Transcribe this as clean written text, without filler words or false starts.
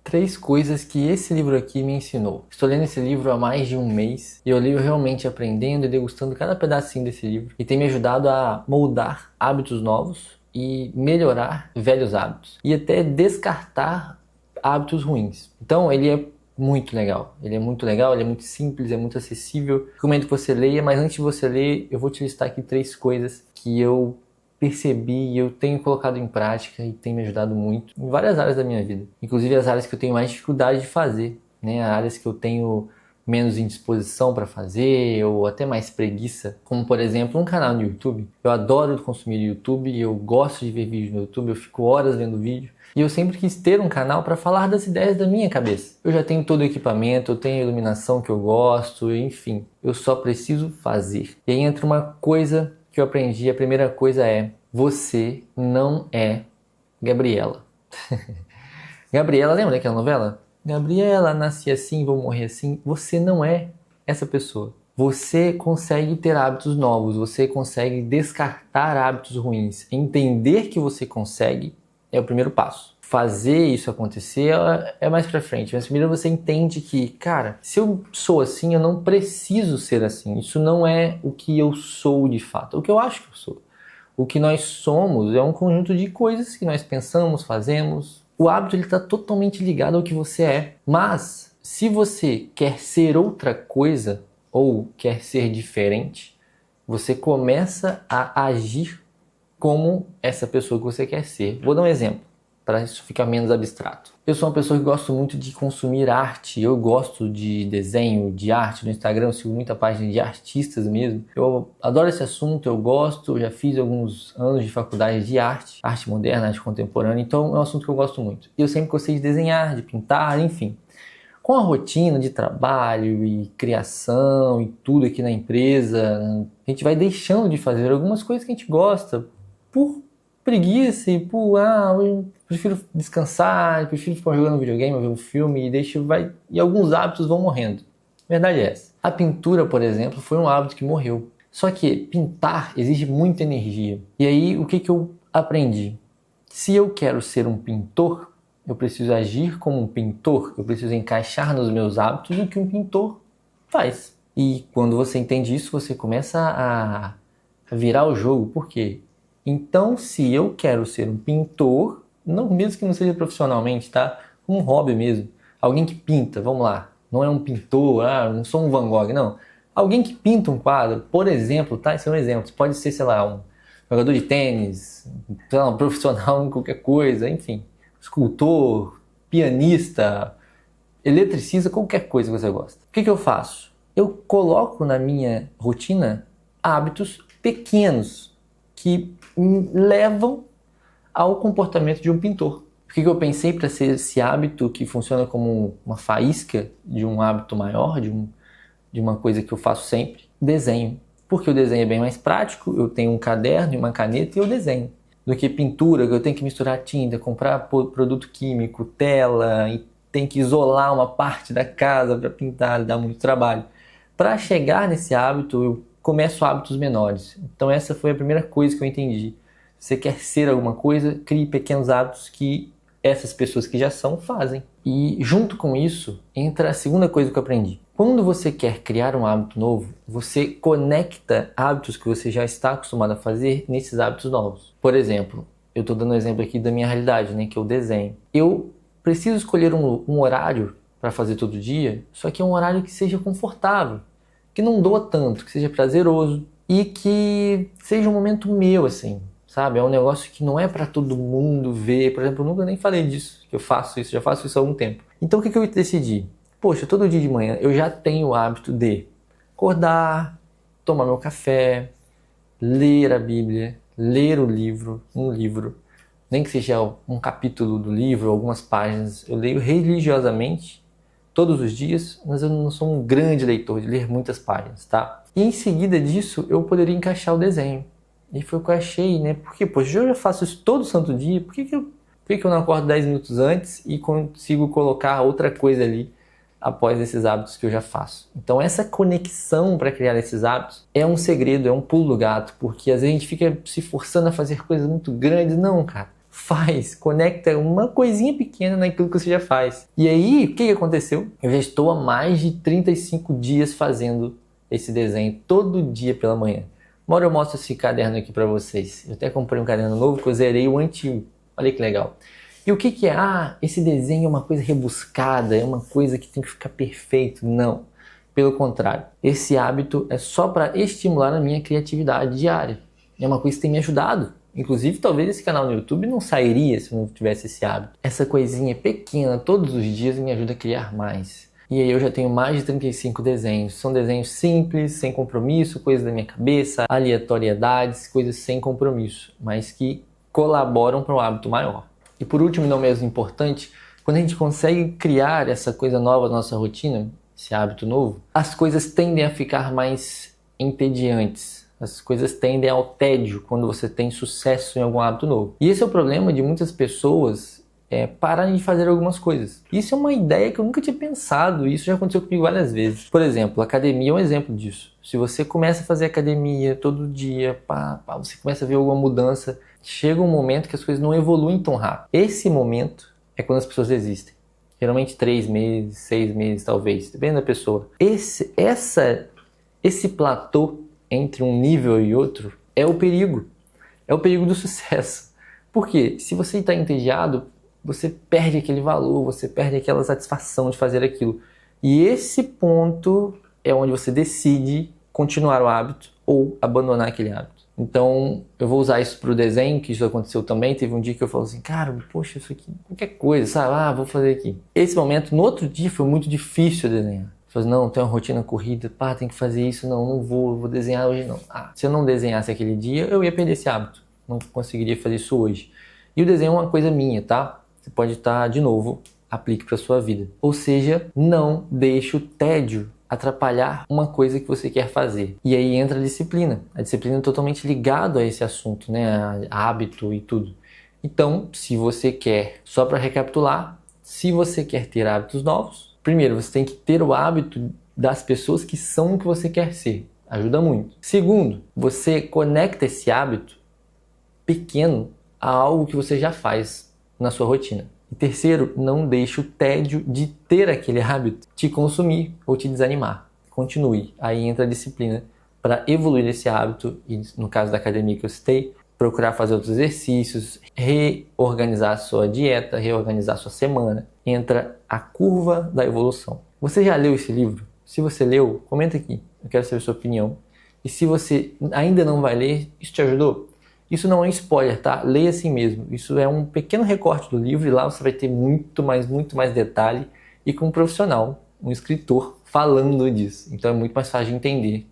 3 coisas que esse livro aqui me ensinou. Estou lendo esse livro há mais de um mês e eu leio realmente aprendendo e degustando cada pedacinho desse livro e tem me ajudado a moldar hábitos novos e melhorar velhos hábitos e até descartar hábitos ruins. Então ele é muito legal, ele é muito simples, é muito acessível. Recomendo que você leia, mas antes de você ler, eu vou te listar aqui 3 coisas que eu percebi e eu tenho colocado em prática e tem me ajudado muito em várias áreas da minha vida. Inclusive as áreas que eu tenho mais dificuldade de fazer, né? Áreas que eu tenho menos indisposição para fazer ou até mais preguiça, como por exemplo um canal no YouTube. Eu adoro consumir YouTube, eu gosto de ver vídeo no YouTube, eu fico horas vendo vídeo. E eu sempre quis ter um canal para falar das ideias da minha cabeça. Eu já tenho todo o equipamento, eu tenho a iluminação que eu gosto, enfim. Eu só preciso fazer. E aí entra uma coisa que eu aprendi. A primeira coisa é: você não é Gabriela. Gabriela, lembra daquela novela? Gabriela, nasci assim, vou morrer assim. Você não é essa pessoa. Você consegue ter hábitos novos, você consegue descartar hábitos ruins. Entender que você consegue é o primeiro passo. Fazer isso acontecer é mais pra frente. Mas primeiro você entende que, cara, se eu sou assim, eu não preciso ser assim. Isso não é o que eu sou de fato. O que eu acho que eu sou. O que nós somos é um conjunto de coisas que nós pensamos, fazemos. O hábito está totalmente ligado ao que você é. Mas se você quer ser outra coisa ou quer ser diferente, você começa a agir como essa pessoa que você quer ser. Vou dar um exemplo, para isso ficar menos abstrato. Eu sou uma pessoa que gosto muito de consumir arte, eu gosto de desenho, de arte no Instagram, eu sigo muita página de artistas mesmo. Eu adoro esse assunto, eu gosto, eu já fiz alguns anos de faculdade de arte, arte moderna, arte contemporânea, então é um assunto que eu gosto muito. Eu sempre gostei de desenhar, de pintar, enfim. Com a rotina de trabalho e criação e tudo aqui na empresa, a gente vai deixando de fazer algumas coisas que a gente gosta, por preguiça e por, eu prefiro descansar, prefiro ficar jogando videogame, ver um filme e alguns hábitos vão morrendo. Verdade é essa. A pintura, por exemplo, foi um hábito que morreu. Só que pintar exige muita energia. E aí, o que eu aprendi? Se eu quero ser um pintor, eu preciso agir como um pintor, eu preciso encaixar nos meus hábitos o que um pintor faz. E quando você entende isso, você começa a virar o jogo. Por quê? Então, se eu quero ser um pintor, não, mesmo que não seja profissionalmente, tá? Um hobby mesmo. Alguém que pinta, vamos lá. Não é um pintor, não sou um Van Gogh, não. Alguém que pinta um quadro, por exemplo, tá? Esse é um exemplo. Pode ser, sei lá, um jogador de tênis, sei lá, um profissional em qualquer coisa, enfim. Escultor, pianista, eletricista, qualquer coisa que você gosta. O que eu faço? Eu coloco na minha rotina hábitos pequenos que levam ao comportamento de um pintor. O que eu pensei para ser esse hábito que funciona como uma faísca de um hábito maior, de uma coisa que eu faço sempre? Desenho. Porque o desenho é bem mais prático, eu tenho um caderno e uma caneta e eu desenho. Do que pintura, que eu tenho que misturar tinta, comprar produto químico, tela, e tem que isolar uma parte da casa para pintar, dá muito trabalho. Para chegar nesse hábito, eu começo hábitos menores. Então essa foi a primeira coisa que eu entendi. Se você quer ser alguma coisa, crie pequenos hábitos que essas pessoas que já são fazem. E junto com isso, entra a segunda coisa que eu aprendi. Quando você quer criar um hábito novo, você conecta hábitos que você já está acostumado a fazer nesses hábitos novos. Por exemplo, eu estou dando um exemplo aqui da minha realidade, né, que é o desenho. Eu preciso escolher um horário para fazer todo dia, só que é um horário que seja confortável, que não doa tanto, que seja prazeroso e que seja um momento meu, assim, sabe? É um negócio que não é para todo mundo ver. Por exemplo, eu nunca nem falei disso, que eu faço isso, já faço isso há algum tempo. Então o que eu decidi? Poxa, todo dia de manhã eu já tenho o hábito de acordar, tomar meu café, ler a Bíblia, ler um livro, nem que seja um capítulo do livro, algumas páginas, eu leio religiosamente todos os dias, mas eu não sou um grande leitor de ler muitas páginas, tá? E em seguida disso, eu poderia encaixar o desenho. E foi o que eu achei, né? Porque, poxa, eu já faço isso todo santo dia, por que eu não acordo 10 minutos antes e consigo colocar outra coisa ali após esses hábitos que eu já faço? Então essa conexão para criar esses hábitos é um segredo, é um pulo do gato, porque às vezes a gente fica se forçando a fazer coisas muito grandes. Não, cara. faz, conecta uma coisinha pequena naquilo que você já faz. E aí, o que aconteceu? Eu já estou há mais de 35 dias fazendo esse desenho todo dia pela manhã. Uma hora eu mostro esse caderno aqui para vocês. Eu até comprei um caderno novo que eu zerei o antigo. Olha que legal. E o que é? Esse desenho é uma coisa rebuscada, é uma coisa que tem que ficar perfeito. Não. Pelo contrário, esse hábito é só para estimular a minha criatividade diária. É uma coisa que tem me ajudado. Inclusive, talvez esse canal no YouTube não sairia se eu não tivesse esse hábito. Essa coisinha pequena, todos os dias, me ajuda a criar mais. E aí eu já tenho mais de 35 desenhos. São desenhos simples, sem compromisso, coisas da minha cabeça, aleatoriedades, coisas sem compromisso, mas que colaboram para um hábito maior. E por último, não menos importante, quando a gente consegue criar essa coisa nova na nossa rotina, esse hábito novo, as coisas tendem a ficar mais entediantes. As coisas tendem ao tédio quando você tem sucesso em algum hábito novo. E esse é o problema de muitas pessoas pararem de fazer algumas coisas. Isso é uma ideia que eu nunca tinha pensado, e isso já aconteceu comigo várias vezes. Por exemplo, a academia é um exemplo disso. Se você começa a fazer academia todo dia, você começa a ver alguma mudança, chega um momento que as coisas não evoluem tão rápido. Esse momento é quando as pessoas desistem. Geralmente 3 meses, 6 meses talvez, dependendo da pessoa. Esse platô entre um nível e outro é o perigo. É o perigo do sucesso. Por quê? Se você está entediado, você perde aquele valor, você perde aquela satisfação de fazer aquilo. E esse ponto é onde você decide continuar o hábito ou abandonar aquele hábito. Então, eu vou usar isso para o desenho, que isso aconteceu também. Teve um dia que eu falei assim, cara, poxa, isso aqui, qualquer coisa, sabe? Vou fazer aqui. Esse momento, no outro dia, foi muito difícil desenhar. Eu falei, não, tem uma rotina corrida, tem que fazer isso, não vou desenhar hoje não. Se eu não desenhasse aquele dia, eu ia perder esse hábito. Não conseguiria fazer isso hoje. E o desenho é uma coisa minha, tá? Você pode estar, de novo, aplique para sua vida. Ou seja, não deixe o tédio atrapalhar uma coisa que você quer fazer. E aí entra a disciplina. A disciplina é totalmente ligada a esse assunto, né? A hábito e tudo. Então, se você quer, só para recapitular, se você quer ter hábitos novos, primeiro, você tem que ter o hábito das pessoas que são o que você quer ser. Ajuda muito. Segundo, você conecta esse hábito pequeno a algo que você já faz na sua rotina. E terceiro, não deixe o tédio de ter aquele hábito te consumir ou te desanimar. Continue. Aí entra a disciplina para evoluir esse hábito e, no caso da academia que eu citei, procurar fazer outros exercícios, reorganizar a sua dieta, reorganizar a sua semana. Entra a curva da evolução. Você já leu esse livro? Se você leu, comenta aqui. Eu quero saber a sua opinião. E se você ainda não vai ler, isso te ajudou? Isso não é um spoiler, tá? Leia assim mesmo. Isso é um pequeno recorte do livro e lá você vai ter muito mais detalhe e com um profissional, um escritor, falando disso. Então é muito mais fácil de entender.